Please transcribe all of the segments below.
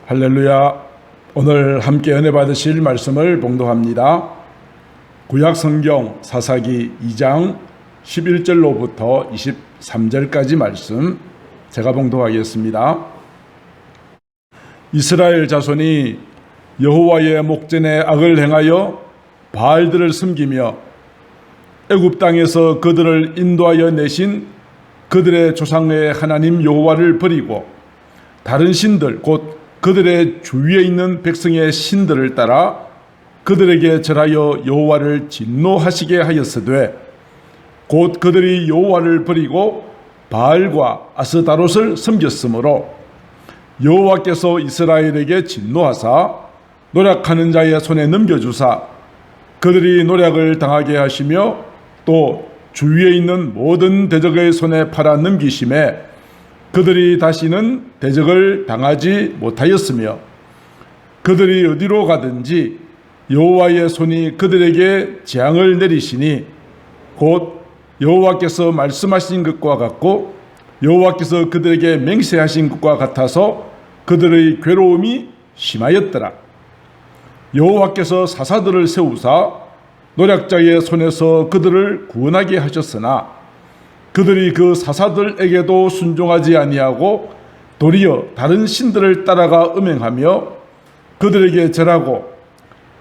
할렐루야. 오늘 함께 은혜 받으실 말씀을 봉독합니다. 구약 성경 사사기 2장 11절로부터 23절까지 말씀 제가 봉독하겠습니다. 이스라엘 자손이 여호와의 목전에 악을 행하여 바알들을 섬기며 애굽 땅에서 그들을 인도하여 내신 그들의 조상의 하나님 여호와를 버리고 다른 신들 곧 그들의 주위에 있는 백성의 신들을 따라 그들에게 절하여 여호와를 진노하시게 하였으되 곧 그들이 여호와를 버리고 바알과 아스다롯을 섬겼으므로 여호와께서 이스라엘에게 진노하사 노략하는 자의 손에 넘겨주사 그들이 노략을 당하게 하시며 또 주위에 있는 모든 대적의 손에 팔아 넘기심에 그들이 다시는 대적을 당하지 못하였으며 그들이 어디로 가든지 여호와의 손이 그들에게 재앙을 내리시니 곧 여호와께서 말씀하신 것과 같고 여호와께서 그들에게 맹세하신 것과 같아서 그들의 괴로움이 심하였더라. 여호와께서 사사들을 세우사 노략자의 손에서 그들을 구원하게 하셨으나 그들이 그 사사들에게도 순종하지 아니하고 도리어 다른 신들을 따라가 음행하며 그들에게 절하고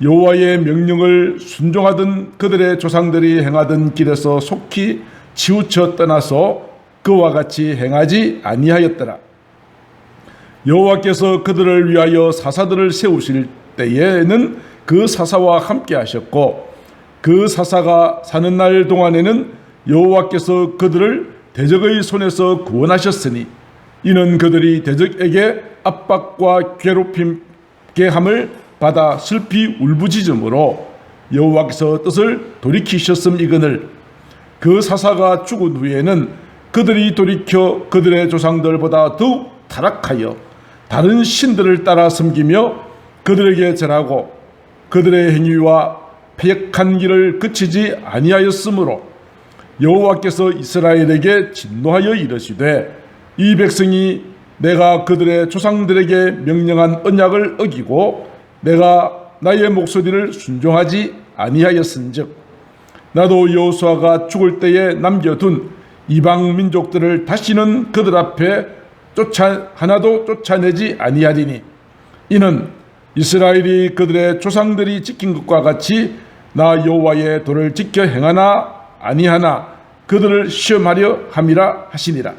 여호와의 명령을 순종하던 그들의 조상들이 행하던 길에서 속히 치우쳐 떠나서 그와 같이 행하지 아니하였더라. 여호와께서 그들을 위하여 사사들을 세우실 때에는 그 사사와 함께 하셨고 그 사사가 사는 날 동안에는 여호와께서 그들을 대적의 손에서 구원하셨으니 이는 그들이 대적에게 압박과 괴롭힘게 함을 받아 슬피 울부짖음으로 여호와께서 뜻을 돌이키셨음이거늘 그 사사가 죽은 후에는 그들이 돌이켜 그들의 조상들보다 더욱 타락하여 다른 신들을 따라 섬기며 그들에게 절하고 그들의 행위와 패역한 길을 그치지 아니하였으므로 여호와께서 이스라엘에게 진노하여 이르시되 이 백성이 내가 그들의 조상들에게 명령한 언약을 어기고 내가 나의 목소리를 순종하지 아니하였은즉 나도 여호수아가 죽을 때에 남겨둔 이방 민족들을 다시는 그들 앞에 하나도 쫓아내지 아니하리니 이는 이스라엘이 그들의 조상들이 지킨 것과 같이 나 여호와의 도를 지켜 행하나 아니하나 그들을 시험하려 함이라 하시니라.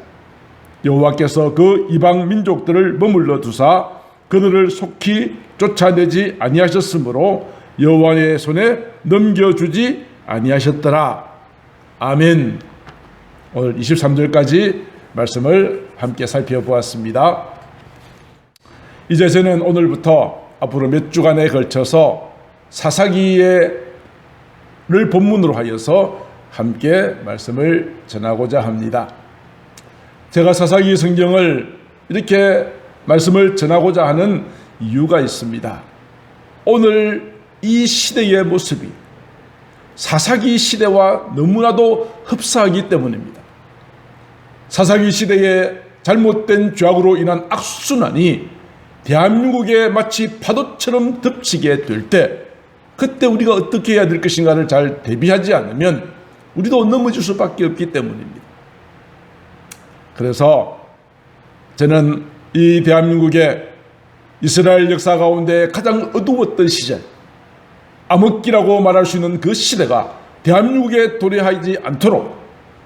여호와께서 그 이방 민족들을 머물러 두사 그들을 속히 쫓아내지 아니하셨으므로 여호와의 손에 넘겨주지 아니하셨더라. 아멘. 오늘 23절까지 말씀을 함께 살펴보았습니다. 이제 저는 오늘부터 앞으로 몇 주간에 걸쳐서 사사기를 본문으로 하여서 함께 말씀을 전하고자 합니다. 제가 사사기 성경을 이렇게 말씀을 전하고자 하는 이유가 있습니다. 오늘 이 시대의 모습이 사사기 시대와 너무나도 흡사하기 때문입니다. 사사기 시대의 잘못된 죄악으로 인한 악순환이 대한민국에 마치 파도처럼 덮치게 될 때 그때 우리가 어떻게 해야 될 것인가를 잘 대비하지 않으면 우리도 넘어질 수밖에 없기 때문입니다. 그래서 저는 이 대한민국의 이스라엘 역사 가운데 가장 어두웠던 시절, 암흑기라고 말할 수 있는 그 시대가 대한민국에 도래하지 않도록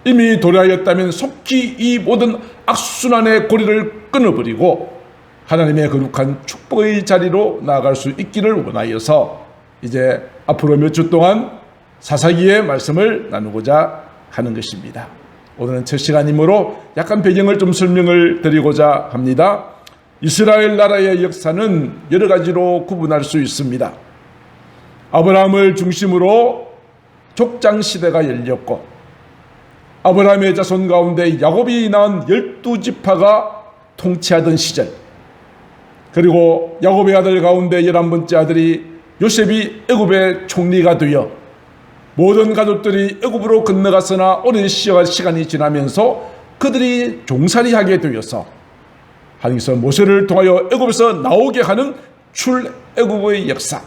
이미 도래하였다면 속히 이 모든 악순환의 고리를 끊어버리고 하나님의 거룩한 축복의 자리로 나아갈 수 있기를 원하여서 이제 앞으로 몇 주 동안 사사기의 말씀을 나누고자 하는 것입니다. 오늘은 첫 시간이므로 약간 배경을 좀 설명을 드리고자 합니다. 이스라엘 나라의 역사는 여러 가지로 구분할 수 있습니다. 아브라함을 중심으로 족장 시대가 열렸고 아브라함의 자손 가운데 야곱이 낳은 12지파가 통치하던 시절, 그리고 야곱의 아들 가운데 11번째 아들이 요셉이 애굽의 총리가 되어 모든 가족들이 애굽으로 건너갔으나 오랜 시간이 지나면서 그들이 종살이하게 되어서 하나님께서 모세를 통하여 애굽에서 나오게 하는 출애굽의 역사,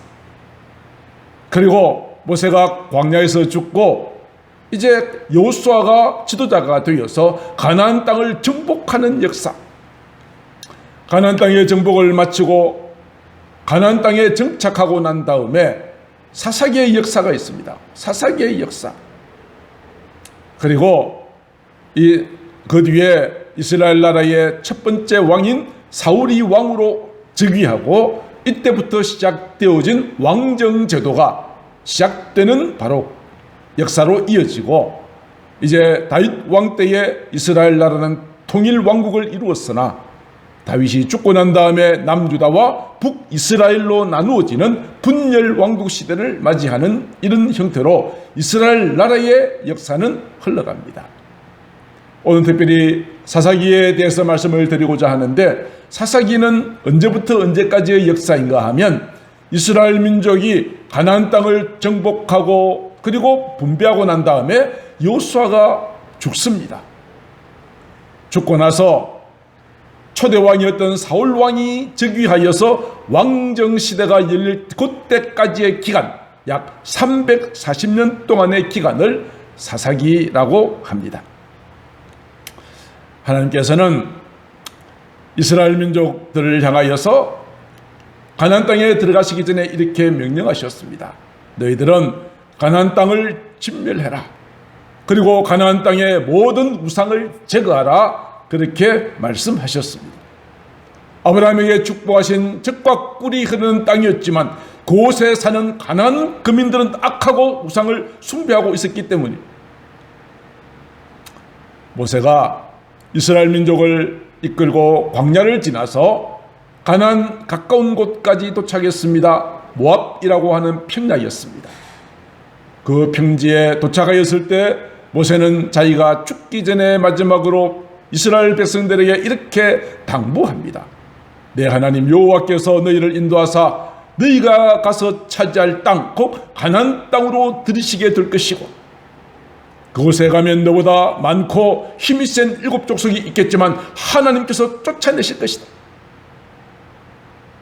그리고 모세가 광야에서 죽고 이제 여호수아가 지도자가 되어서 가나안 땅을 정복하는 역사, 가나안 땅의 정복을 마치고 가나안 땅에 정착하고 난 다음에 사사기의 역사가 있습니다. 사사기의 역사. 그리고 그 뒤에 이스라엘 나라의 첫 번째 왕인 사울이 왕으로 즉위하고 이때부터 시작되어진 왕정 제도가 시작되는 바로 역사로 이어지고, 이제 다윗 왕 때에 이스라엘 나라는 통일 왕국을 이루었으나 다윗이 죽고 난 다음에 남유다와 북이스라엘로 나누어지는 분열 왕국 시대를 맞이하는 이런 형태로 이스라엘 나라의 역사는 흘러갑니다. 오늘 특별히 사사기에 대해서 말씀을 드리고자 하는데, 사사기는 언제부터 언제까지의 역사인가 하면 이스라엘 민족이 가나안 땅을 정복하고 그리고 분배하고 난 다음에 여호수아가 죽습니다. 죽고 나서 초대왕이었던 사울 왕이 즉위하여서 왕정시대가 열릴 그때까지의 기간, 약 340년 동안의 기간을 사사기라고 합니다. 하나님께서는 이스라엘 민족들을 향하여서 가나안 땅에 들어가시기 전에 이렇게 명령하셨습니다. 너희들은 가나안 땅을 진멸해라. 그리고 가나안 땅의 모든 우상을 제거하라. 그렇게 말씀하셨습니다. 아브라함에게 축복하신 젖과 꿀이 흐르는 땅이었지만 그곳에 사는 가나안 거민들은 악하고 우상을 숭배하고 있었기 때문입니다. 모세가 이스라엘 민족을 이끌고 광야를 지나서 가나안 가까운 곳까지 도착했습니다. 모압이라고 하는 평야였습니다. 그 평지에 도착하였을 때 모세는 자기가 죽기 전에 마지막으로 이스라엘 백성들에게 이렇게 당부합니다. 내 하나님 여호와께서 너희를 인도하사 너희가 가서 차지할 땅, 곧 가나안 땅으로 들이시게 될 것이고, 그곳에 가면 너보다 많고 힘이 센 7족속이 있겠지만 하나님께서 쫓아내실 것이다.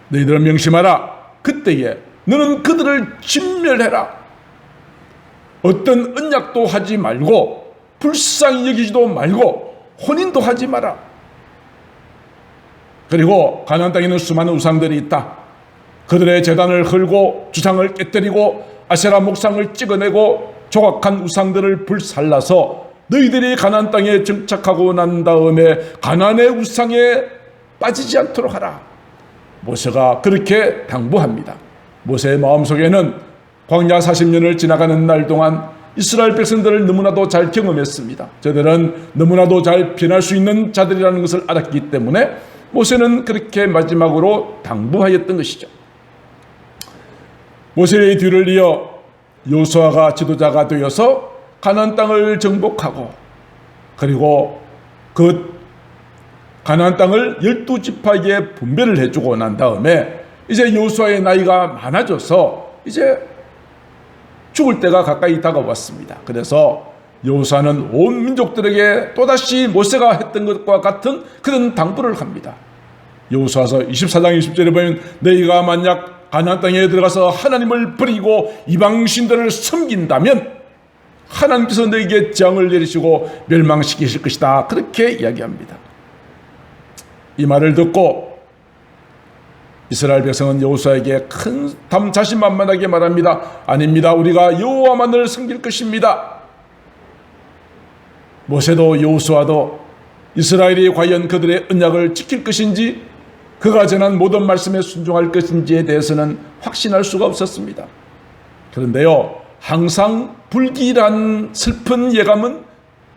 너희들은 명심하라. 그때에 너는 그들을 진멸해라. 어떤 언약도 하지 말고 불쌍히 여기지도 말고 혼인도 하지 마라. 그리고 가나안 땅에는 수많은 우상들이 있다. 그들의 제단을 헐고 주상을 깨뜨리고 아세라 목상을 찍어내고 조각한 우상들을 불살라서 너희들이 가나안 땅에 정착하고 난 다음에 가나안의 우상에 빠지지 않도록 하라. 모세가 그렇게 당부합니다. 모세의 마음속에는 광야 40년을 지나가는 날 동안 이스라엘 백성들을 너무나도 잘 경험했습니다. 저들은 너무나도 잘 변할 수 있는 자들이라는 것을 알았기 때문에 모세는 그렇게 마지막으로 당부하였던 것이죠. 모세의 뒤를 이어 여호수아가 지도자가 되어서 가나안 땅을 정복하고, 그리고 그 가나안 땅을 12지파에게 분배를 해주고 난 다음에 이제 여호수아의 나이가 많아져서 이제 죽을 때가 가까이 다가왔습니다. 그래서 여호수아는 온 민족들에게 또다시 모세가 했던 것과 같은 그런 당부를 합니다. 여호수아서 24장 20절에 보면 너희가 만약 가나안 땅에 들어가서 하나님을 버리고 이방신들을 섬긴다면 하나님께서 너희에게 재앙을 내리시고 멸망시키실 것이다. 그렇게 이야기합니다. 이 말을 듣고 이스라엘 백성은 여호수아에게 큰 자신만만하게 말합니다. 아닙니다. 우리가 여호와만을 섬길 것입니다. 모세도 여호수아도 이스라엘이 과연 그들의 언약을 지킬 것인지, 그가 전한 모든 말씀에 순종할 것인지에 대해서는 확신할 수가 없었습니다. 그런데요, 항상 불길한 슬픈 예감은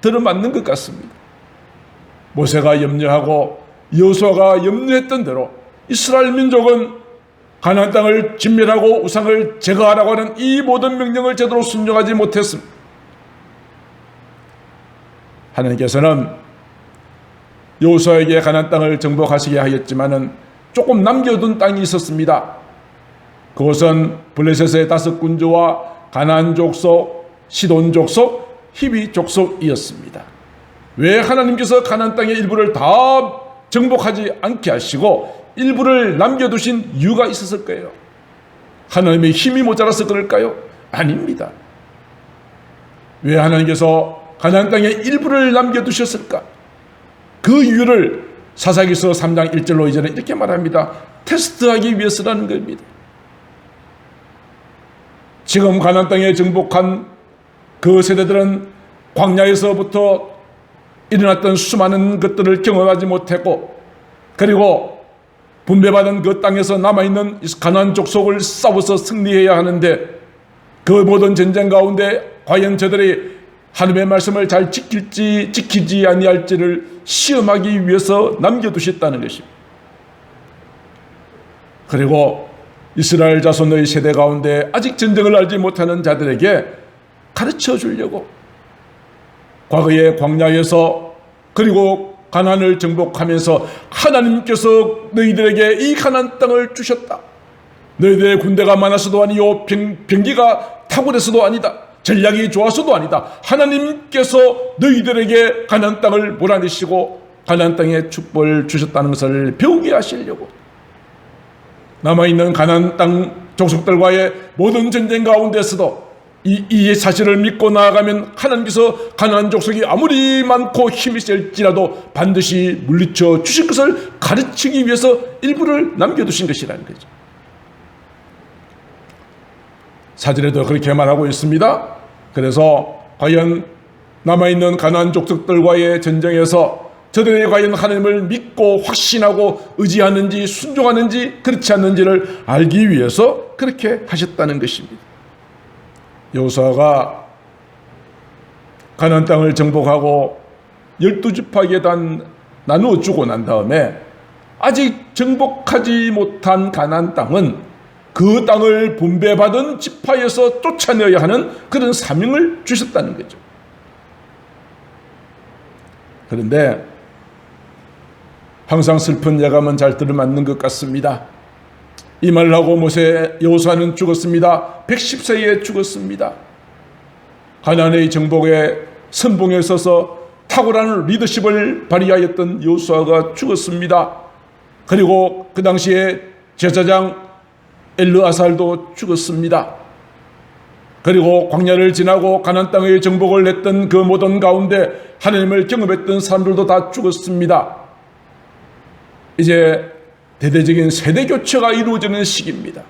들어맞는 것 같습니다. 모세가 염려하고 여호수아가 염려했던 대로 이스라엘 민족은 가나안 땅을 진멸하고 우상을 제거하라고 하는 이 모든 명령을 제대로 순종하지 못했습니다. 하나님께서는 여호수아에게 가나안 땅을 정복하시게 하였지만은 조금 남겨둔 땅이 있었습니다. 그것은 블레셋의 5군주와 가나안 족속, 시돈 족속, 히비 족속이었습니다. 왜 하나님께서 가나안 땅의 일부를 다 정복하지 않게 하시고 일부를 남겨두신 이유가 있었을 거예요. 하나님의 힘이 모자라서 그럴까요? 아닙니다. 왜 하나님께서 가나안 땅의 일부를 남겨두셨을까? 그 이유를 사사기서 3장 1절로 이제는 이렇게 말합니다. 테스트하기 위해서라는 겁니다. 지금 가나안 땅에 정복한 그 세대들은 광야에서부터 일어났던 수많은 것들을 경험하지 못했고, 그리고 분배받은 그 땅에서 남아있는 가나안 족속을 싸워서 승리해야 하는데, 그 모든 전쟁 가운데 과연 저들이 하나님의 말씀을 잘 지킬지 지키지 아니할지를 시험하기 위해서 남겨두셨다는 것입니다. 그리고 이스라엘 자손의 세대 가운데 아직 전쟁을 알지 못하는 자들에게 가르쳐 주려고 과거의 광야에서 그리고 가나안을 정복하면서 하나님께서 너희들에게 이 가나안 땅을 주셨다. 너희들의 군대가 많아서도 아니요 병기가 탁월해서도 아니다. 전략이 좋아서도 아니다. 하나님께서 너희들에게 가나안 땅을 몰아내시고 가나안 땅에 축복을 주셨다는 것을 배우게 하시려고 남아있는 가나안 땅 족속들과의 모든 전쟁 가운데서도 이 사실을 믿고 나아가면 하나님께서 가나안 족속이 아무리 많고 힘이 셀지라도 반드시 물리쳐 주실 것을 가르치기 위해서 일부를 남겨두신 것이라는 거죠. 사절에도 그렇게 말하고 있습니다. 그래서 과연 남아있는 가나안 족속들과의 전쟁에서 저들이 과연 하나님을 믿고 확신하고 의지하는지 순종하는지 그렇지 않는지를 알기 위해서 그렇게 하셨다는 것입니다. 여호수아가 가나안 땅을 정복하고 12지파에게 나누어 주고 난 다음에 아직 정복하지 못한 가나안 땅은 그 땅을 분배받은 지파에서 쫓아내야 하는 그런 사명을 주셨다는 거죠. 그런데 항상 슬픈 예감은 잘 들어맞는 것 같습니다. 이 말을 하고 여호수아는 죽었습니다. 110세에 죽었습니다. 가나안의 정복에 선봉에 서서 탁월한 리더십을 발휘하였던 여호수아가 죽었습니다. 그리고 그 당시에 제사장 엘르아살도 죽었습니다. 그리고 광야를 지나고 가나안 땅의 정복을 했던 그 모든 가운데 하나님을 경험했던 사람들도 다 죽었습니다. 이제 대대적인 세대 교체가 이루어지는 시기입니다.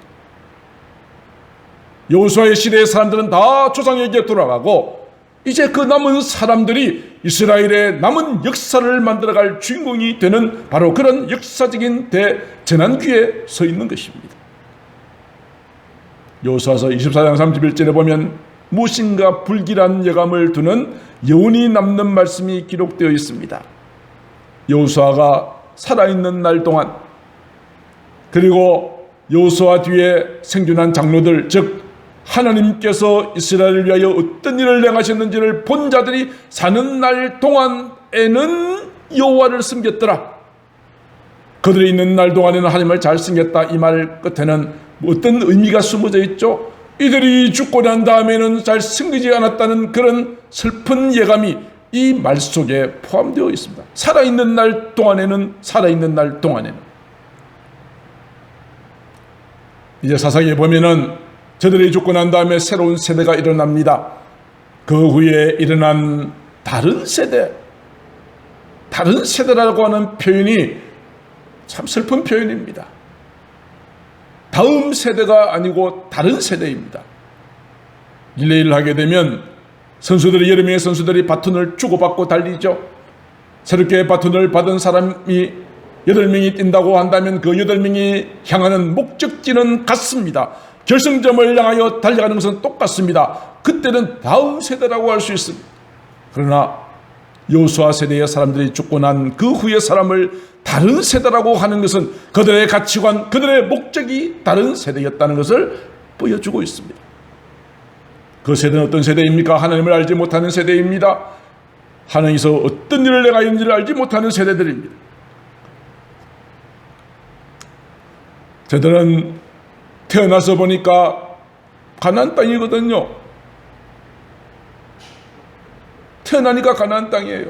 여호수아의 시대의 사람들은 다 조상에게 돌아가고 이제 그 남은 사람들이 이스라엘의 남은 역사를 만들어갈 주인공이 되는 바로 그런 역사적인 대전환기에 서 있는 것입니다. 여호수아서 24장 31절에 보면 무엇인가 불길한 예감을 두는 여운이 남는 말씀이 기록되어 있습니다. 여호수아가 살아있는 날 동안 그리고 여호수아 뒤에 생존한 장로들 즉 하나님께서 이스라엘을 위하여 어떤 일을 행하셨는지를 본 자들이 사는 날 동안에는 여호와를 섬겼더라. 그들이 있는 날 동안에는 하나님을 잘 섬겼다. 이 말 끝에는 어떤 의미가 숨어져 있죠? 이들이 죽고 난 다음에는 잘 섬기지 않았다는 그런 슬픈 예감이 이 말 속에 포함되어 있습니다. 살아있는 날 동안에는 이제 사사기에 보면은 저들이 죽고 난 다음에 새로운 세대가 일어납니다. 그 후에 일어난 다른 세대라고 하는 표현이 참 슬픈 표현입니다. 다음 세대가 아니고 다른 세대입니다. 릴레이를 하게 되면 여러 명의 선수들이 바톤을 주고받고 달리죠. 새롭게 바톤을 받은 사람이 8명이 뛴다고 한다면 그 8명이 향하는 목적지는 같습니다. 결승점을 향하여 달려가는 것은 똑같습니다. 그때는 다음 세대라고 할 수 있습니다. 그러나 여호수아 세대의 사람들이 죽고 난 그 후의 사람을 다른 세대라고 하는 것은 그들의 가치관, 그들의 목적이 다른 세대였다는 것을 보여주고 있습니다. 그 세대는 어떤 세대입니까? 하나님을 알지 못하는 세대입니다. 하나님께서 어떤 일을 행하였는지를 알지 못하는 세대들입니다. 저들은 태어나서 보니까 가나안 땅이거든요. 태어나니까 가나안 땅이에요.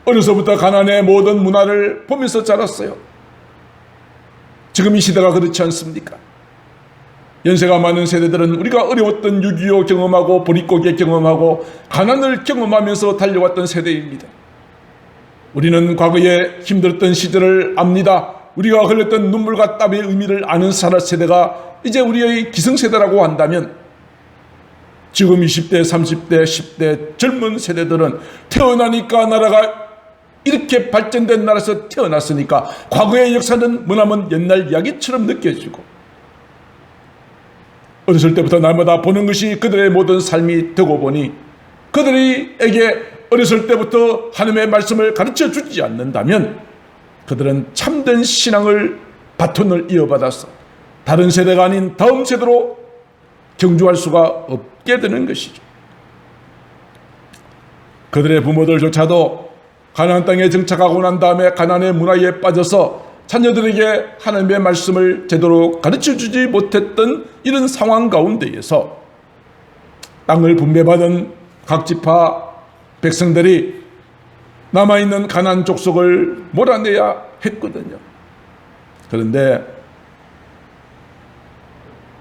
어려서부터 가나안의 모든 문화를 보면서 자랐어요. 지금 이 시대가 그렇지 않습니까? 연세가 많은 세대들은 우리가 어려웠던 6.25 경험하고 보릿고개 경험하고 가난을 경험하면서 달려왔던 세대입니다. 우리는 과거에 힘들었던 시절을 압니다. 우리가 흘렸던 눈물과 땀의 의미를 아는 세대가 이제 우리의 기성세대라고 한다면, 지금 20대, 30대, 10대 젊은 세대들은 태어나니까 나라가 이렇게 발전된 나라에서 태어났으니까 과거의 역사는 머나먼 옛날 이야기처럼 느껴지고, 어렸을 때부터 날마다 보는 것이 그들의 모든 삶이 되고 보니, 그들에게 어렸을 때부터 하나님의 말씀을 가르쳐 주지 않는다면 그들은 참된 신앙을 바톤을 이어받아서 다른 세대가 아닌 다음 세대로 경주할 수가 없게 되는 것이죠. 그들의 부모들조차도 가나안 땅에 정착하고 난 다음에 가나안의 문화에 빠져서 자녀들에게 하나님의 말씀을 제대로 가르쳐주지 못했던 이런 상황 가운데에서 땅을 분배받은 각 지파 백성들이 남아있는 가나안 족속을 몰아내야 했거든요. 그런데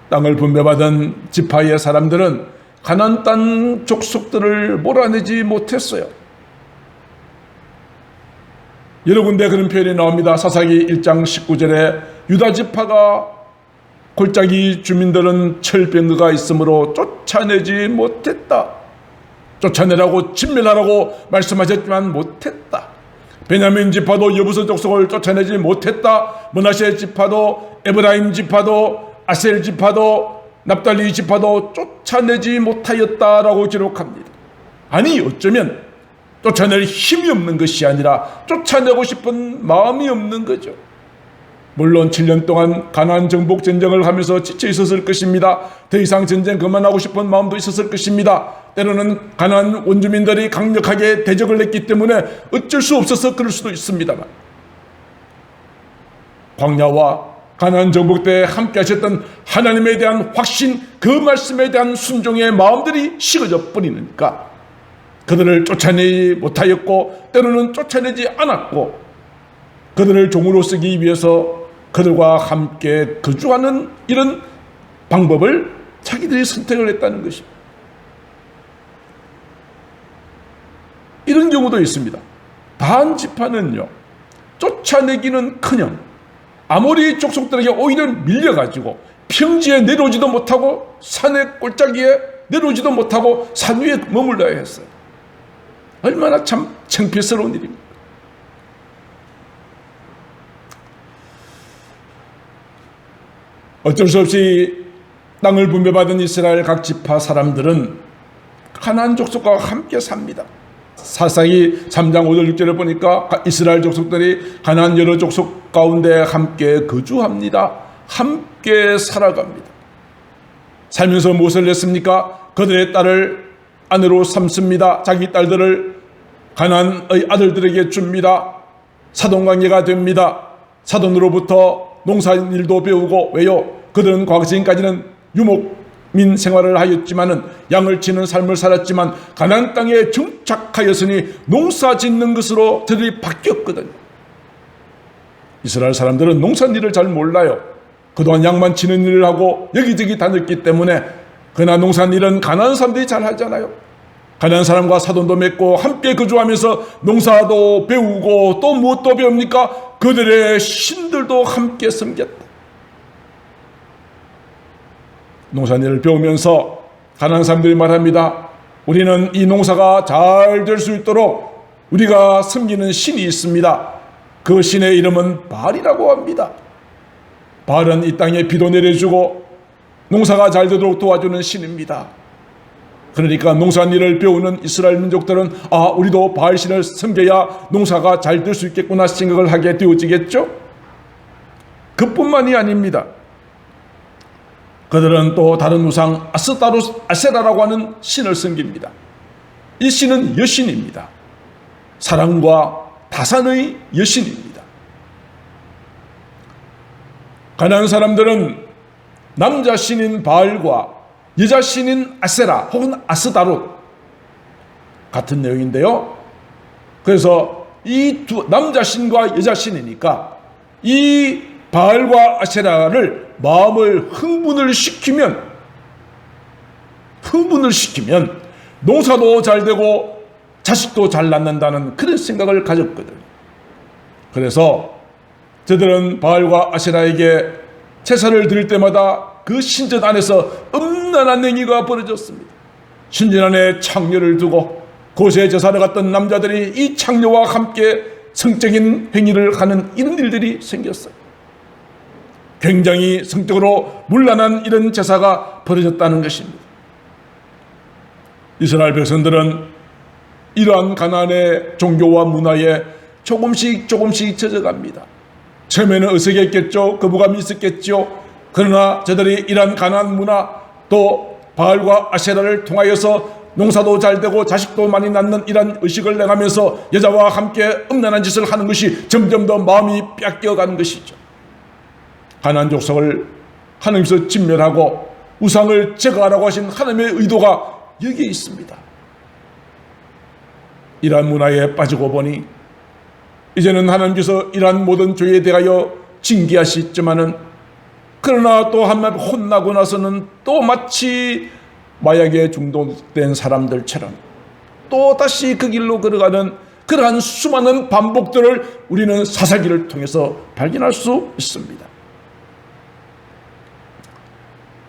땅을 분배받은 지파의 사람들은 가나안 땅 족속들을 몰아내지 못했어요. 여러 군데 그런 표현이 나옵니다. 사사기 1장 19절에 유다 지파가 골짜기 주민들은 철병거가 있으므로 쫓아내지 못했다. 쫓아내라고 진멸하라고 말씀하셨지만 못했다. 베냐민 지파도 여부서 족속을 쫓아내지 못했다. 므낫세 지파도 에브라임 지파도 아셀 지파도 납달리 지파도 쫓아내지 못하였다라고 기록합니다. 아니, 어쩌면 쫓아낼 힘이 없는 것이 아니라 쫓아내고 싶은 마음이 없는 거죠. 물론 7년 동안 가나안 정복 전쟁을 하면서 지쳐 있었을 것입니다. 더 이상 전쟁 그만하고 싶은 마음도 있었을 것입니다. 때로는 가나안 원주민들이 강력하게 대적을 했기 때문에 어쩔 수 없어서 그럴 수도 있습니다만, 광야와 가나안 정복 때 함께 하셨던 하나님에 대한 확신, 그 말씀에 대한 순종의 마음들이 식어져 버리니까 그들을 쫓아내지 못하였고, 때로는 쫓아내지 않았고, 그들을 종으로 쓰기 위해서 그들과 함께 거주하는 이런 방법을 자기들이 선택을 했다는 것입니다. 이런 경우도 있습니다. 다한 지파는요, 쫓아내기는커녕 아모리 족속들에게 오히려 밀려가지고 평지에 내려오지도 못하고 산의 골짜기에 내려오지도 못하고 산 위에 머물러야 했어요. 얼마나 참 창피스러운 일입니다. 어쩔 수 없이 땅을 분배받은 이스라엘 각 지파 사람들은 가나안 족속과 함께 삽니다. 사사기 3장 5절 6절을 보니까 이스라엘 족속들이 가나안 여러 족속 가운데 함께 거주합니다. 함께 살아갑니다. 살면서 무엇을 했습니까? 그들의 딸을 아내로 삼습니다. 자기 딸들을 가나안의 아들들에게 줍니다. 사돈관계가 됩니다. 사돈으로부터 농사일도 배우고, 왜요? 그들은 과거 지금까지는 유목민 생활을 하였지만은, 양을 치는 삶을 살았지만 가나안 땅에 정착하였으니 농사 짓는 것으로 그들이 바뀌었거든요. 이스라엘 사람들은 농사일을 잘 몰라요. 그동안 양만 치는 일을 하고 여기저기 다녔기 때문에. 그러나 농사일은 가나안 사람들이 잘 하잖아요. 가나안 사람과 사돈도 맺고 함께 거주하면서 농사도 배우고, 또 무엇도 배웁니까? 그들의 신들도 함께 섬겼다. 농사일을 배우면서 가나안 사람들이 말합니다. 우리는 이 농사가 잘 될 수 있도록 우리가 섬기는 신이 있습니다. 그 신의 이름은 바알이라고 합니다. 바알은 이 땅에 비도 내려주고 농사가 잘 되도록 도와주는 신입니다. 그러니까 농사일을 배우는 이스라엘 민족들은 우리도 바알 신을 섬겨야 농사가 잘 될 수 있겠구나 생각을 하게 되어지겠죠. 그뿐만이 아닙니다. 그들은 또 다른 우상 아세라라고 하는 신을 섬깁니다. 이 신은 여신입니다. 사랑과 다산의 여신입니다. 가나안 사람들은 남자 신인 바알과 여자 신인 아세라 혹은 아스다롯, 같은 내용인데요. 그래서 이 두 남자 신과 여자 신이니까 이 바알과 아세라를 마음을 흥분을 시키면 농사도 잘 되고 자식도 잘 낳는다는 그런 생각을 가졌거든요. 그래서 저들은 바알과 아세라에게 제사를 드릴 때마다 그 신전 안에서 음란한 행위가 벌어졌습니다. 신전 안에 창녀를 두고 곳에 제사를 갔던 남자들이 이 창녀와 함께 성적인 행위를 하는 이런 일들이 생겼어요. 굉장히 성적으로 문란한 이런 제사가 벌어졌다는 것입니다. 이스라엘 백성들은 이러한 가나안의 종교와 문화에 조금씩 젖어갑니다. 처음에는 어색했겠죠. 거부감이 있었겠죠. 그러나 저들이 이러한 가나안 문화 또 바알과 아세라를 통하여서 농사도 잘 되고 자식도 많이 낳는 이런 의식을 내가면서 여자와 함께 음란한 짓을 하는 것이 점점 더 마음이 뺏겨가는 것이죠. 가나안 족속을 하나님께서 진멸하고 우상을 제거하라고 하신 하나님의 의도가 여기에 있습니다. 이러한 문화에 빠지고 보니 이제는 하나님께서 이러한 모든 죄에 대하여 징계하시지만은 그러나 또 한번 혼나고 나서는 또 마치 마약에 중독된 사람들처럼 또 다시 그 길로 걸어가는 그러한 수많은 반복들을 우리는 사사기를 통해서 발견할 수 있습니다.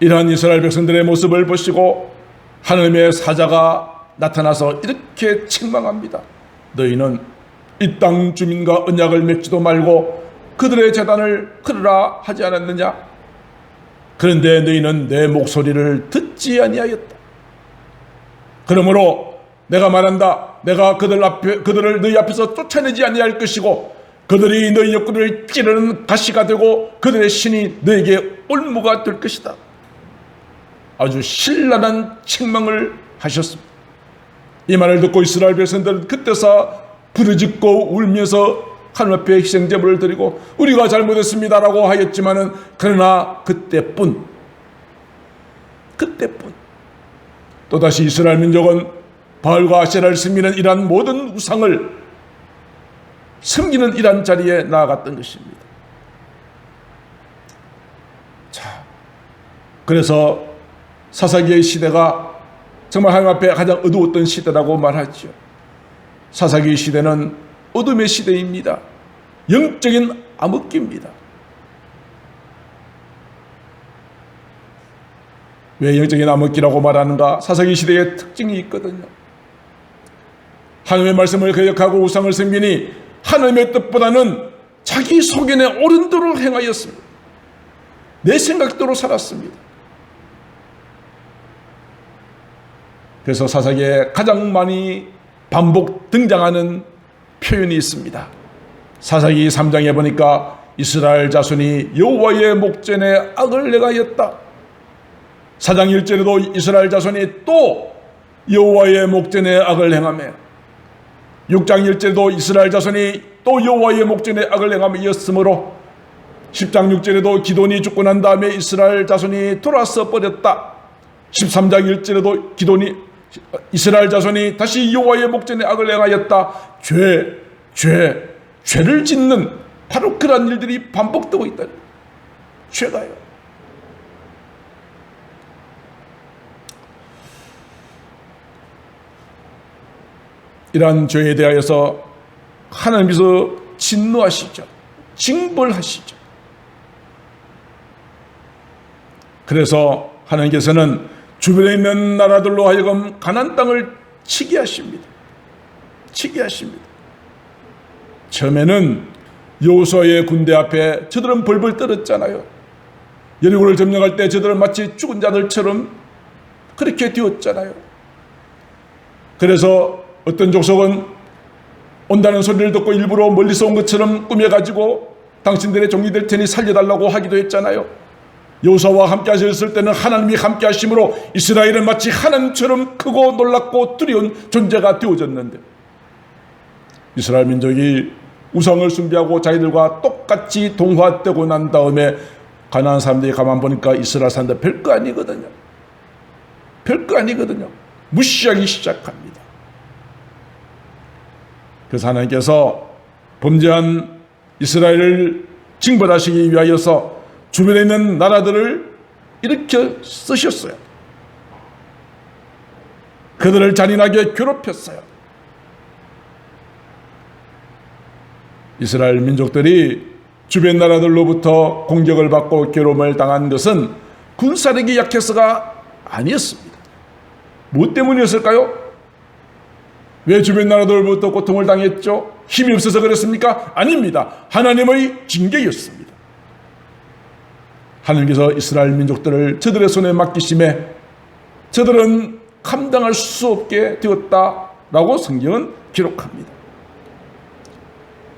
이러한 이스라엘 백성들의 모습을 보시고 하나님의 사자가 나타나서 이렇게 책망합니다. 너희는 이 땅 주민과 언약을 맺지도 말고 그들의 제단을 걸으라 하지 않았느냐? 그런데 너희는 내 목소리를 듣지 아니하였다. 그러므로 내가 말한다. 내가 그들을 너희 앞에서 쫓아내지 아니할 것이고 그들이 너희 옆구리를 찌르는 가시가 되고 그들의 신이 너에게 올무가 될 것이다. 아주 신랄한 책망을 하셨습니다. 이 말을 듣고 이스라엘 백성들은 그때서 부르짖고 울면서 하나님 앞에 희생제물을 드리고 우리가 잘못했습니다라고 하였지만은 그러나 그때뿐 또다시 이스라엘 민족은 바알과 아세라를 섬기는 이러한 모든 우상을 섬기는 이러한 자리에 나아갔던 것입니다. 자, 그래서 사사기의 시대가 정말 하나님 앞에 가장 어두웠던 시대라고 말하죠. 사사기 시대는 어둠의 시대입니다. 영적인 암흑기입니다. 왜 영적인 암흑기라고 말하는가? 사사기 시대의 특징이 있거든요. 하나님의 말씀을 거역하고 우상을 섬기니 하나님의 뜻보다는 자기 소견에 옳은 대로 행하였습니다. 내 생각대로 살았습니다. 그래서 사사기에 가장 많이 반복 등장하는 표현이 있습니다. 사사기 3장에 보니까 이스라엘 자손이 여호와의 목전에 악을 행하였다. 4장 1절에도 이스라엘 자손이 또 여호와의 목전에 악을 행하며 6장 1절에도 이스라엘 자손이 또 여호와의 목전에 악을 행하였으므로 10장 6절에도 기돈이 죽고 난 다음에 이스라엘 자손이 돌아서 버렸다. 13장 1절에도 이스라엘 자손이 다시 여호와의 목전에 악을 행하였다. 죄를 짓는 바로 그런 일들이 반복되고 있다. 죄가요. 이러한 죄에 대하여서 하나님께서 진노하시죠. 징벌하시죠. 그래서 하나님께서는 주변에 있는 나라들로 하여금 가나안 땅을 치게 하십니다. 처음에는 여호수아의 군대 앞에 저들은 벌벌 떨었잖아요. 여리고를 점령할 때 저들은 마치 죽은 자들처럼 그렇게 되었잖아요. 그래서 어떤 족속은 온다는 소리를 듣고 일부러 멀리서 온 것처럼 꾸며가지고 당신들의 종이 될 테니 살려달라고 하기도 했잖아요. 여호수아와 함께 하셨을 때는 하나님이 함께 하심으로 이스라엘은 마치 하나님처럼 크고 놀랍고 두려운 존재가 되어졌는데 이스라엘 민족이 우상을 숭배하고 자기들과 똑같이 동화되고 난 다음에 가나안 사람들이 가만 보니까 이스라엘 사람들 별거 아니거든요. 무시하기 시작합니다. 그래서 하나님께서 범죄한 이스라엘을 징벌하시기 위하여서 주변에 있는 나라들을 일으켜 쓰셨어요. 그들을 잔인하게 괴롭혔어요. 이스라엘 민족들이 주변 나라들로부터 공격을 받고 괴로움을 당한 것은 군사력이 약해서가 아니었습니다. 무엇 때문이었을까요? 왜 주변 나라들로부터 고통을 당했죠? 힘이 없어서 그랬습니까? 아닙니다. 하나님의 징계였습니다. 하나님께서 이스라엘 민족들을 저들의 손에 맡기심에 저들은 감당할 수 없게 되었다라고 성경은 기록합니다.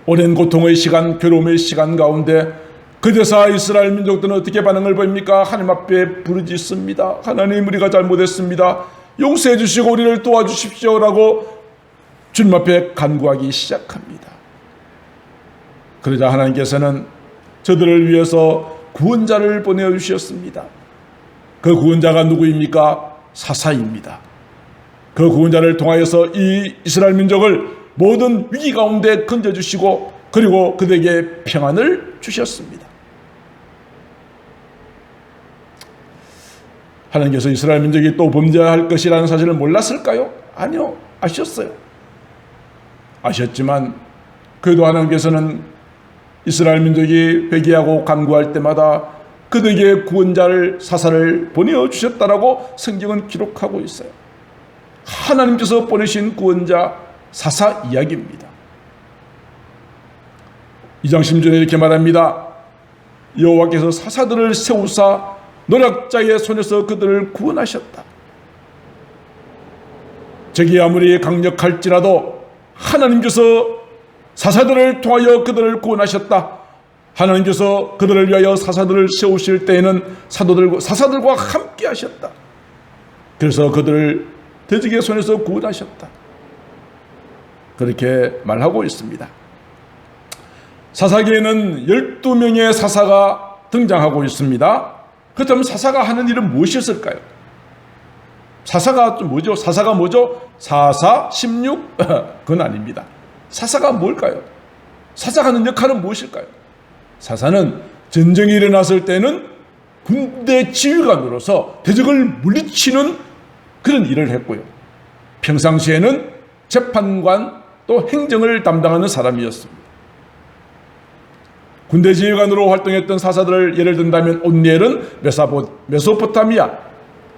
오랜 고통의 시간, 괴로움의 시간 가운데 그제서 이스라엘 민족들은 어떻게 반응을 보입니까? 하나님 앞에 부르짖습니다. 하나님, 우리가 잘못했습니다. 용서해 주시고 우리를 도와주십시오라고 주님 앞에 간구하기 시작합니다. 그러자 하나님께서는 저들을 위해서 구원자를 보내주셨습니다. 그 구원자가 누구입니까? 사사입니다. 그 구원자를 통하여서 이 이스라엘 민족을 모든 위기 가운데 건져주시고 그리고 그들에게 평안을 주셨습니다. 하나님께서 이스라엘 민족이 또 범죄할 것이라는 사실을 몰랐을까요? 아니요, 아셨어요. 아셨지만 그래도 하나님께서는 이스라엘 민족이 회개하고 간구할 때마다 그들에게 구원자를 사사를 보내주셨다라고 성경은 기록하고 있어요. 하나님께서 보내신 구원자 사사 이야기입니다. 2장 10절에 이렇게 말합니다. 여호와께서 사사들을 세우사 노략자의 손에서 그들을 구원하셨다. 적이 아무리 강력할지라도 하나님께서 사사들을 통하여 그들을 구원하셨다. 하나님께서 그들을 위하여 사사들을 세우실 때에는 사사들과 함께 하셨다. 그래서 그들을 대적의 손에서 구원하셨다. 그렇게 말하고 있습니다. 사사기에는 12명의 사사가 등장하고 있습니다. 그렇다면 사사가 하는 일은 무엇이었을까요? 사사가 뭐죠? 사사가 뭐죠? 4, 16? 그건 아닙니다. 사사가 뭘까요? 사사가 하는 역할은 무엇일까요? 사사는 전쟁이 일어났을 때는 군대 지휘관으로서 대적을 물리치는 그런 일을 했고요. 평상시에는 재판관 또 행정을 담당하는 사람이었습니다. 군대 지휘관으로 활동했던 사사들을 예를 든다면 온니엘은 메소포타미아,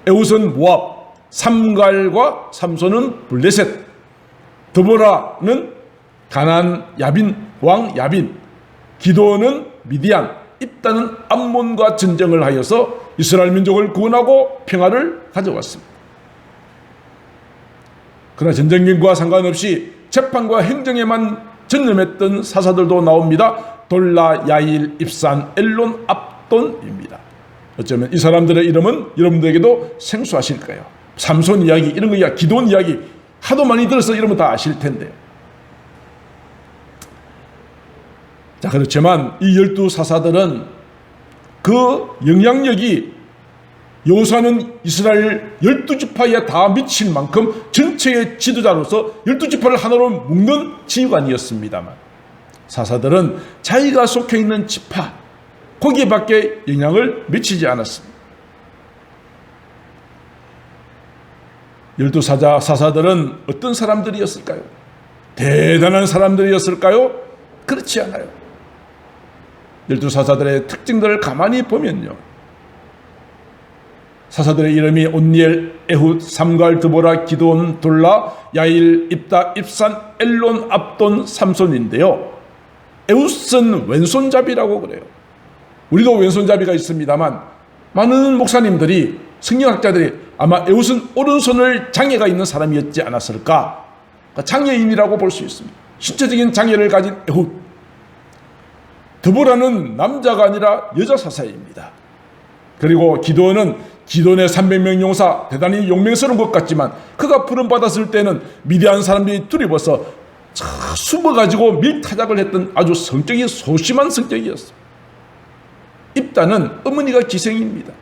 에웃은 모압, 삼갈과 삼손은 블레셋, 드보라는 가나안 왕 야빈, 기도는 미디안, 입다는 암몬과 전쟁을 하여서 이스라엘 민족을 구원하고 평화를 가져왔습니다. 그러나 전쟁과 상관없이 재판과 행정에만 전념했던 사사들도 나옵니다. 돌라, 야일, 입산, 엘론, 압돈입니다. 어쩌면 이 사람들의 이름은 여러분들에게도 생소하실 거예요. 삼손 이야기, 이런 거 이야기, 기도원 이야기 하도 많이 들어서 이러면 다 아실 텐데요. 자, 그렇지만 이 12사사들은 그 영향력이 여호수아는 이스라엘 12지파에 다 미칠 만큼 전체의 지도자로서 12지파를 하나로 묶는 지휘관이었습니다만 사사들은 자기가 속해 있는 지파 거기에밖에 영향을 미치지 않았습니다. 12사사들은 어떤 사람들이었을까요? 대단한 사람들이었을까요? 그렇지 않아요. 12사사들의 특징들을 가만히 보면요, 사사들의 이름이 온니엘, 에훗, 삼갈, 드보라, 기드온, 돌라, 야일, 입다, 입산, 엘론, 압돈, 삼손인데요. 에훗은 왼손잡이라고 그래요. 우리도 왼손잡이가 있습니다만 많은 목사님들이, 성경학자들이 아마 에훗은 오른손을 장애가 있는 사람이었지 않았을까, 그러니까 장애인이라고 볼 수 있습니다. 신체적인 장애를 가진 에훗. 드보라는 남자가 아니라 여자 사사입니다. 그리고 기드온은 기돈의 300명 용사, 대단히 용맹스러운 것 같지만 그가 부름받았을 때는 미디안 사람들이 두려워서 숨어가지고 밀타작을 했던 아주 성격이 소심한 성격이었습니다. 입다는 어머니가 기생입니다.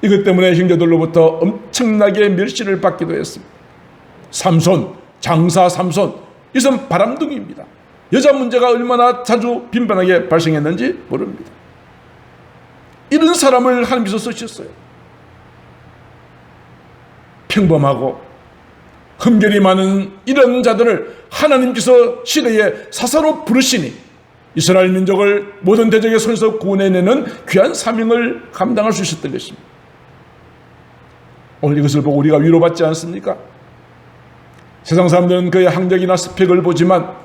이것 때문에 형제들로부터 엄청나게 멸시를 받기도 했습니다. 삼손, 장사 삼손, 이것은 바람둥이입니다. 여자 문제가 얼마나 자주 빈번하게 발생했는지 모릅니다. 이런 사람을 하나님께서 쓰셨어요. 평범하고 흠결이 많은 이런 자들을 하나님께서 시대에 사사로 부르시니 이스라엘 민족을 모든 대적의 손에서 구원해내는 귀한 사명을 감당할 수 있었던 것입니다. 오늘 이것을 보고 우리가 위로받지 않습니까? 세상 사람들은 그의 학력이나 스펙을 보지만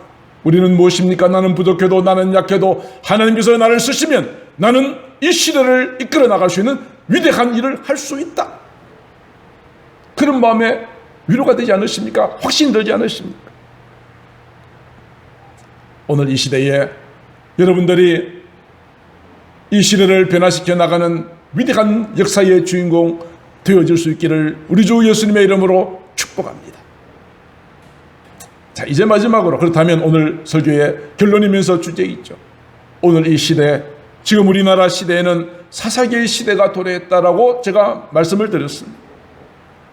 우리는 무엇입니까? 나는 부족해도 나는 약해도 하나님께서 나를 쓰시면 나는 이 시대를 이끌어 나갈 수 있는 위대한 일을 할 수 있다. 그런 마음에 위로가 되지 않으십니까? 확신이 들지 않으십니까? 오늘 이 시대에 여러분들이 이 시대를 변화시켜 나가는 위대한 역사의 주인공 되어질 수 있기를 우리 주 예수님의 이름으로 축복합니다. 자, 이제 마지막으로 그렇다면 오늘 설교의 결론이면서 주제이죠. 오늘 이 시대, 지금 우리나라 시대에는 사사기의 시대가 도래했다라고 제가 말씀을 드렸습니다.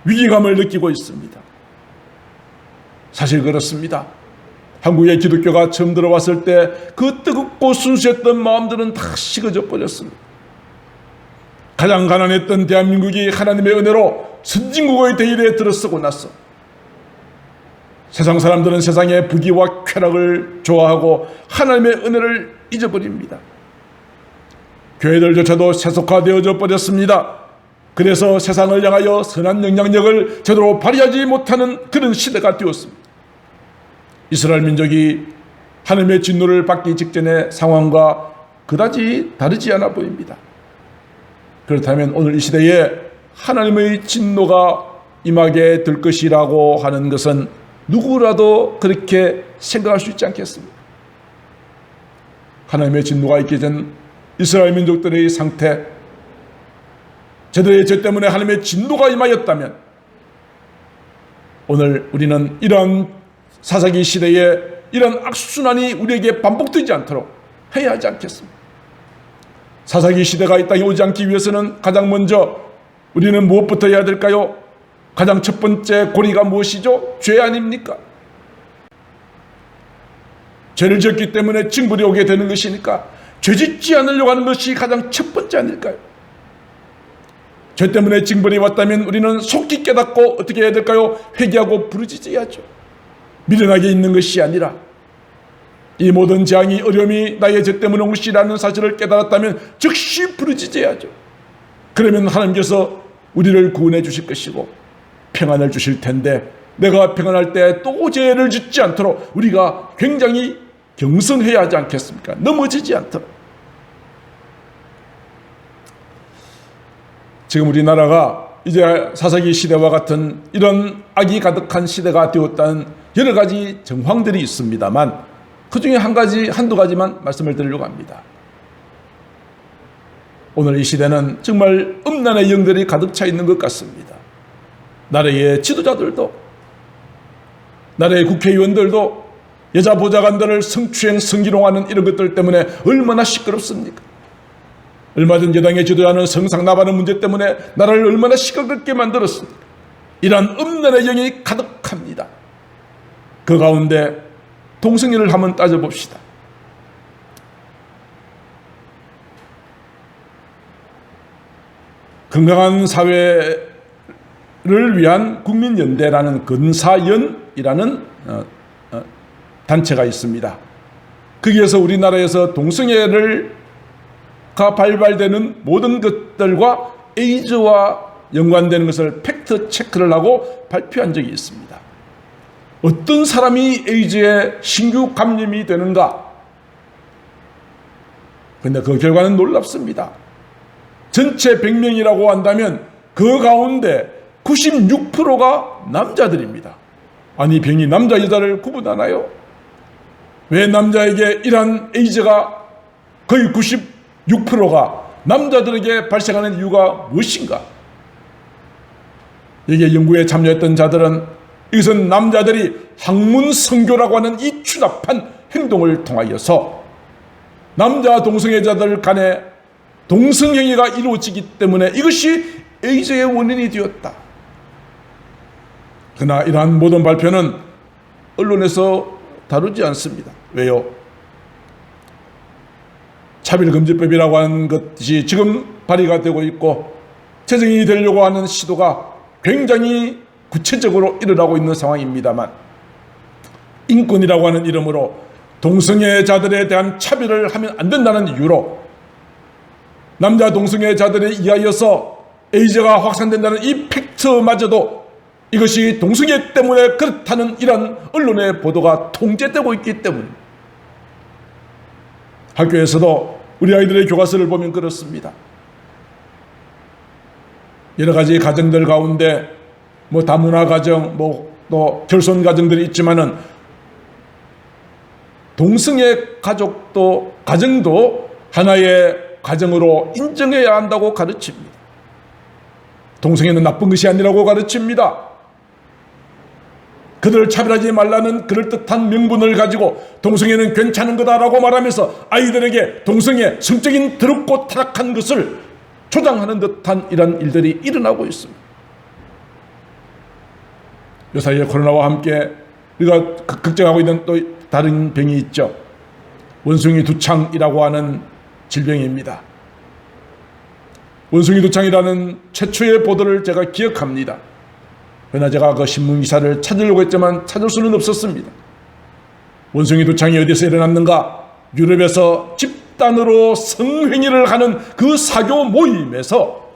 위기감을 느끼고 있습니다. 사실 그렇습니다. 한국에 기독교가 처음 들어왔을 때 그 뜨겁고 순수했던 마음들은 다 식어져 버렸습니다. 가장 가난했던 대한민국이 하나님의 은혜로 선진국의 대일에 들어서고 나서 세상 사람들은 세상의 부귀와 쾌락을 좋아하고 하나님의 은혜를 잊어버립니다. 교회들조차도 세속화되어져 버렸습니다. 그래서 세상을 향하여 선한 영향력을 제대로 발휘하지 못하는 그런 시대가 되었습니다. 이스라엘 민족이 하나님의 진노를 받기 직전의 상황과 그다지 다르지 않아 보입니다. 그렇다면 오늘 이 시대에 하나님의 진노가 임하게 될 것이라고 하는 것은 누구라도 그렇게 생각할 수 있지 않겠습니까? 하나님의 진노가 있기 전 이스라엘 민족들의 상태, 저들의 죄 때문에 하나님의 진노가 임하였다면 오늘 우리는 이런 사사기 시대에 이런 악순환이 우리에게 반복되지 않도록 해야 하지 않겠습니까? 사사기 시대가 이 땅에 오지 않기 위해서는 가장 먼저 우리는 무엇부터 해야 될까요? 가장 첫 번째 고리가 무엇이죠? 죄 아닙니까? 죄를 지었기 때문에 징벌이 오게 되는 것이니까 죄 짓지 않으려고 하는 것이 가장 첫 번째 아닐까요? 죄 때문에 징벌이 왔다면 우리는 속히 깨닫고 어떻게 해야 될까요? 회개하고 부르짖어야죠. 미련하게 있는 것이 아니라 이 모든 재앙이 어려움이 나의 죄 때문에 온 것이라는 사실을 깨달았다면 즉시 부르짖어야죠. 그러면 하나님께서 우리를 구원해 주실 것이고 평안을 주실 텐데 내가 평안할 때 또 죄를 짓지 않도록 우리가 굉장히 경성해야 하지 않겠습니까? 넘어지지 않도록. 지금 우리나라가 이제 사사기 시대와 같은 이런 악이 가득한 시대가 되었다는 여러 가지 정황들이 있습니다만 그 중에 한두 가지만 말씀을 드리려고 합니다. 오늘 이 시대는 정말 음란의 영들이 가득 차 있는 것 같습니다. 나라의 지도자들도, 나라의 국회의원들도 여자 보좌관들을 성추행, 성희롱하는 이런 것들 때문에 얼마나 시끄럽습니까? 얼마 전 여당의 지도자는 성상납하는 문제 때문에 나라를 얼마나 시끄럽게 만들었습니까? 이러한 음란의 영이 가득합니다. 그 가운데 동성애를 한번 따져봅시다. 건강한 사회를 위한 국민연대라는 근사연이라는 단체가 있습니다. 거기에서 우리나라에서 동성애가 발발되는 모든 것들과 에이즈와 연관되는 것을 팩트 체크를 하고 발표한 적이 있습니다. 어떤 사람이 에이즈에 신규 감염이 되는가? 그런데 그 결과는 놀랍습니다. 전체 100명이라고 한다면 그 가운데 96%가 남자들입니다. 아니 병이 남자 여자를 구분하나요? 왜 남자에게 이러한 에이즈가 거의 96%가 남자들에게 발생하는 이유가 무엇인가? 여기에 연구에 참여했던 자들은 이것은 남자들이 학문 성교라고 하는 이 추잡한 행동을 통하여서 남자 동성애자들 간에 동성행위가 이루어지기 때문에 이것이 에이즈의 원인이 되었다. 그러나 이러한 모든 발표는 언론에서 다루지 않습니다. 왜요? 차별금지법이라고 하는 것이 지금 발의가 되고 있고 제정이 되려고 하는 시도가 굉장히 구체적으로 일어나고 있는 상황입니다만, 인권이라고 하는 이름으로 동성애자들에 대한 차별을 하면 안 된다는 이유로 남자 동성애자들에 의하여서 에이즈가 확산된다는 이 팩트마저도 이것이 동성애 때문에 그렇다는 이런 언론의 보도가 통제되고 있기 때문에, 학교에서도 우리 아이들의 교과서를 보면 그렇습니다. 여러 가지 가정들 가운데 다문화 가정, 또 결손 가정들이 있지만은 동성애 가정도 하나의 가정으로 인정해야 한다고 가르칩니다. 동성애는 나쁜 것이 아니라고 가르칩니다. 그들을 차별하지 말라는 그럴듯한 명분을 가지고 동성애는 괜찮은 거다라고 말하면서 아이들에게 동성애, 성적인 더럽고 타락한 것을 조장하는 듯한 이런 일들이 일어나고 있습니다. 요사이에 코로나와 함께 우리가 걱정하고 있는 또 다른 병이 있죠. 원숭이 두창이라고 하는 질병입니다. 원숭이 두창이라는 최초의 보도를 제가 기억합니다. 그러나 제가 그 신문 기사를 찾으려고 했지만 찾을 수는 없었습니다. 원숭이 두창이 어디서 일어났는가? 유럽에서 집단으로 성행위를 하는 그 사교 모임에서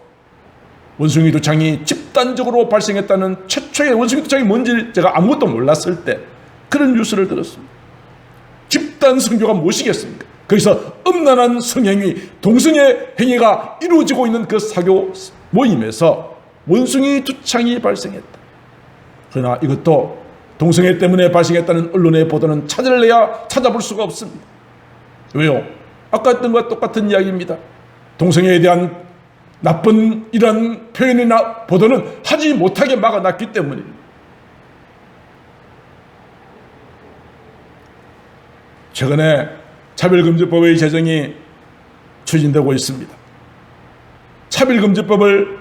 원숭이 두창이 집단적으로 발생했다는, 최초의 원숭이 두창이 뭔지 제가 아무것도 몰랐을 때 그런 뉴스를 들었습니다. 집단 성교가 무엇이겠습니까? 거기서 음란한 성행위, 동성애 행위가 이루어지고 있는 그 사교 모임에서 원숭이 두창이 발생했다. 그러나 이것도 동성애 때문에 발생했다는 언론의 보도는 찾아볼 수가 없습니다. 왜요? 아까 했던 것과 똑같은 이야기입니다. 동성애에 대한 나쁜 이런 표현이나 보도는 하지 못하게 막아놨기 때문입니다. 최근에 차별금지법의 제정이 추진되고 있습니다. 차별금지법을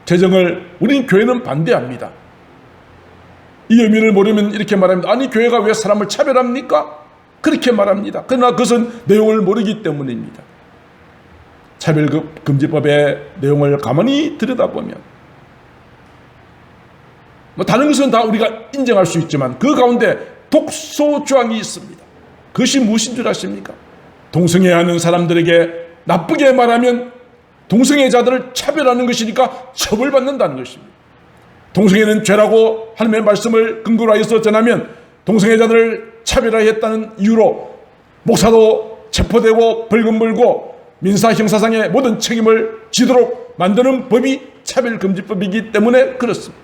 제정을 우리 교회는 반대합니다. 이 의미를 모르면 이렇게 말합니다. 아니, 교회가 왜 사람을 차별합니까? 그렇게 말합니다. 그러나 그것은 내용을 모르기 때문입니다. 차별금지법의 내용을 가만히 들여다보면 다른 것은 다 우리가 인정할 수 있지만 그 가운데 독소조항이 있습니다. 그것이 무엇인 줄 아십니까? 동성애하는 사람들에게 나쁘게 말하면 동성애자들을 차별하는 것이니까 처벌받는다는 것입니다. 동성애는 죄라고 하나님의 말씀을 근거로 하여서 전하면 동성애자들을 차별하였다는 이유로 목사도 체포되고 벌금 물고 민사 형사상의 모든 책임을 지도록 만드는 법이 차별금지법이기 때문에 그렇습니다.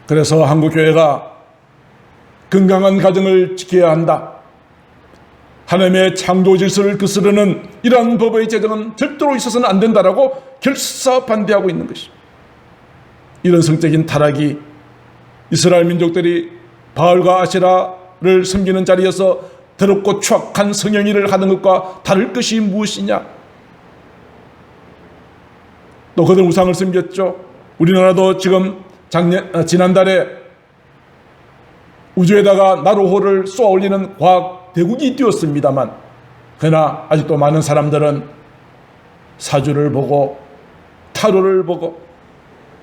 그래서 한국교회가 건강한 가정을 지켜야 한다. 하나님의 창조 질서를 거스르는 이러한 법의 제정은 절대로 있어서는 안 된다라고 결사 반대하고 있는 것입니다. 이런 성적인 타락이 이스라엘 민족들이 바알과 아세라를 섬기는 자리에서 더럽고 추악한 성행위를 하는 것과 다를 것이 무엇이냐? 또 그들 우상을 섬겼죠. 우리나라도 지금 지난달에 우주에다가 나로호를 쏘아 올리는 과학 대국이 되었습니다만, 그러나 아직도 많은 사람들은 사주를 보고 타로를 보고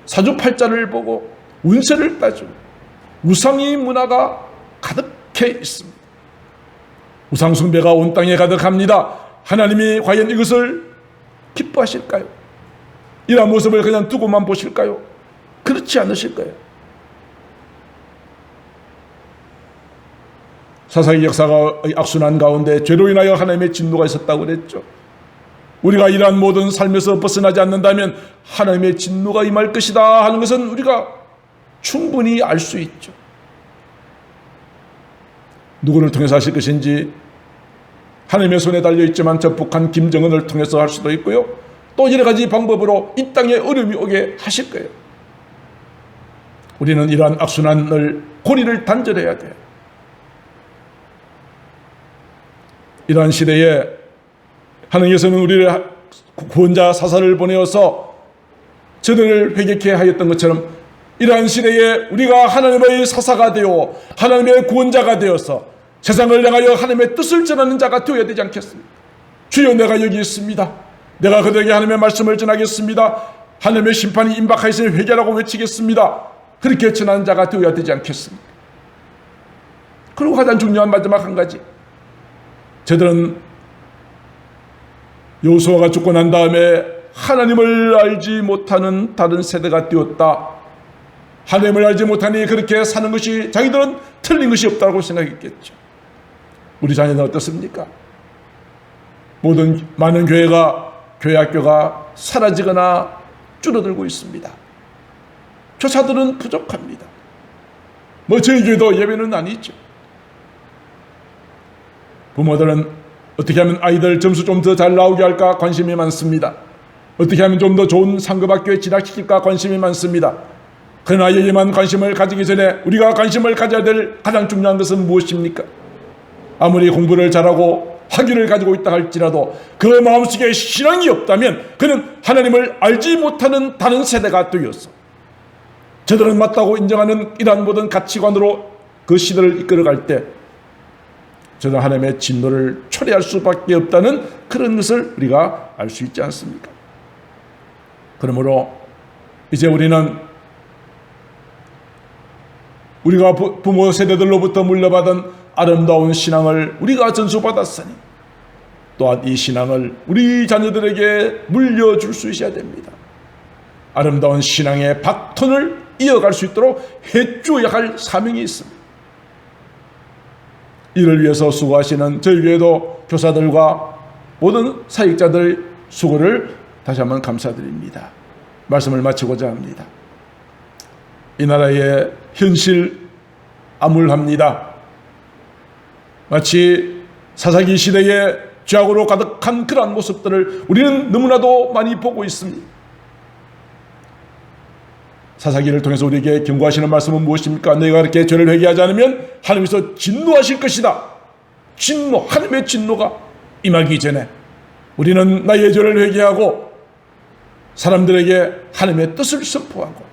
사주팔자를 보고 운세를 따지고 우상의 문화가 가득해 있습니다. 우상 숭배가 온 땅에 가득합니다. 하나님이 과연 이것을 기뻐하실까요? 이러한 모습을 그냥 두고만 보실까요? 그렇지 않으실 거예요. 사사기 역사가 악순환 가운데 죄로 인하여 하나님의 진노가 있었다고 그랬죠. 우리가 이러한 모든 삶에서 벗어나지 않는다면 하나님의 진노가 임할 것이다 하는 것은 우리가 충분히 알 수 있죠. 누구를 통해서 하실 것인지 하나님의 손에 달려있지만 적북한 김정은을 통해서 할 수도 있고요. 또 여러 가지 방법으로 이 땅에 어려움이 오게 하실 거예요. 우리는 이러한 악순환을 고리를 단절해야 돼요. 이러한 시대에 하나님께서는 우리를 구원자 사사를 보내어서 저들을 회개케 하였던 것처럼 이러한 시대에 우리가 하나님의 사사가 되어 하나님의 구원자가 되어서 세상을 향하여 하나님의 뜻을 전하는 자가 되어야 되지 않겠습니까? 주여, 내가 여기 있습니다. 내가 그들에게 하나님의 말씀을 전하겠습니다. 하나님의 심판이 임박하였으니 회개하라고 외치겠습니다. 그렇게 전하는 자가 되어야 되지 않겠습니까? 그리고 가장 중요한 마지막 한 가지, 저들은 여호수아가 죽고 난 다음에 하나님을 알지 못하는 다른 세대가 되었다. 하나님을 알지 못하니 그렇게 사는 것이 자기들은 틀린 것이 없다고 생각했겠죠. 우리 자녀는 어떻습니까? 많은 교회 학교가 사라지거나 줄어들고 있습니다. 교사들은 부족합니다. 저희 교회도 예배는 아니죠. 부모들은 어떻게 하면 아이들 점수 좀 더 잘 나오게 할까 관심이 많습니다. 어떻게 하면 좀 더 좋은 상급학교에 진학시킬까 관심이 많습니다. 그러나 여기만 관심을 가지기 전에 우리가 관심을 가져야 될 가장 중요한 것은 무엇입니까? 아무리 공부를 잘하고 학위를 가지고 있다 할지라도 그 마음속에 신앙이 없다면 그는 하나님을 알지 못하는 다른 세대가 되어서 저들은 맞다고 인정하는 이러한 모든 가치관으로 그 시대를 이끌어갈 때 저는 하나님의 진노를 초래할 수밖에 없다는 그런 것을 우리가 알 수 있지 않습니까? 그러므로 이제 우리는 우리가 부모 세대들로부터 물려받은 아름다운 신앙을 우리가 전수받았으니 또한 이 신앙을 우리 자녀들에게 물려줄 수 있어야 됩니다. 아름다운 신앙의 바톤을 이어갈 수 있도록 해주어야 할 사명이 있습니다. 이를 위해서 수고하시는 저희 교회도 교사들과 모든 사역자들 수고를 다시 한번 감사드립니다. 말씀을 마치고자 합니다. 이 나라의 현실 암울합니다. 마치 사사기 시대의 죄악으로 가득한 그러한 모습들을 우리는 너무나도 많이 보고 있습니다. 사사기를 통해서 우리에게 경고하시는 말씀은 무엇입니까? 너희가 그렇게 죄를 회개하지 않으면 하나님께서 진노하실 것이다. 진노, 하나님의 진노가 임하기 전에 우리는 나의 죄를 회개하고 사람들에게 하나님의 뜻을 선포하고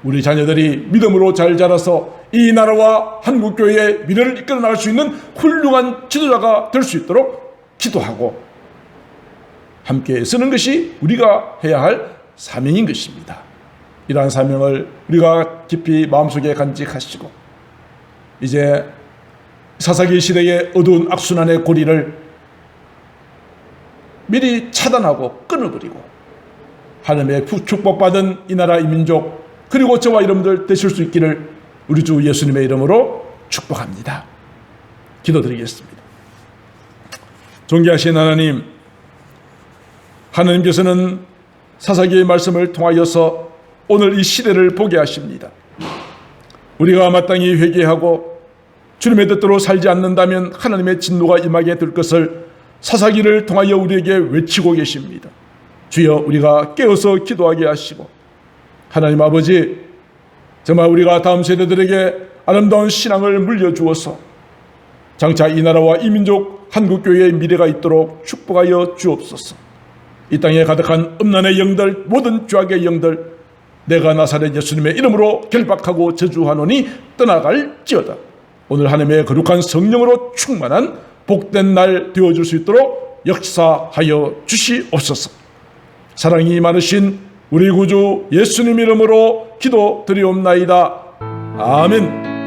우리 자녀들이 믿음으로 잘 자라서 이 나라와 한국교회의 미래를 이끌어 나갈 수 있는 훌륭한 지도자가 될 수 있도록 기도하고 함께 쓰는 것이 우리가 해야 할 사명인 것입니다. 이러한 사명을 우리가 깊이 마음속에 간직하시고 이제 사사기 시대의 어두운 악순환의 고리를 미리 차단하고 끊어버리고 하나님의 축복받은 이 나라 이 민족 그리고 저와 여러분들 되실 수 있기를 우리 주 예수님의 이름으로 축복합니다. 기도드리겠습니다. 존귀하신 하나님, 하나님께서는 사사기의 말씀을 통하여서 오늘 이 시대를 보게 하십니다. 우리가 마땅히 회개하고 주님의 뜻대로 살지 않는다면 하나님의 진노가 임하게 될 것을 사사기를 통하여 우리에게 외치고 계십니다. 주여, 우리가 깨어서 기도하게 하시고 하나님 아버지, 정말 우리가 다음 세대들에게 아름다운 신앙을 물려주어서 장차 이 나라와 이 민족 한국교회의 미래가 있도록 축복하여 주옵소서. 이 땅에 가득한 음란의 영들, 모든 죄악의 영들, 내가 나사렛 예수님의 이름으로 결박하고 저주하노니 떠나갈지어다. 오늘 하나님의 거룩한 성령으로 충만한 복된 날 되어줄 수 있도록 역사하여 주시옵소서. 사랑이 많으신 우리 구주 예수님 이름으로 기도드리옵나이다. 아멘.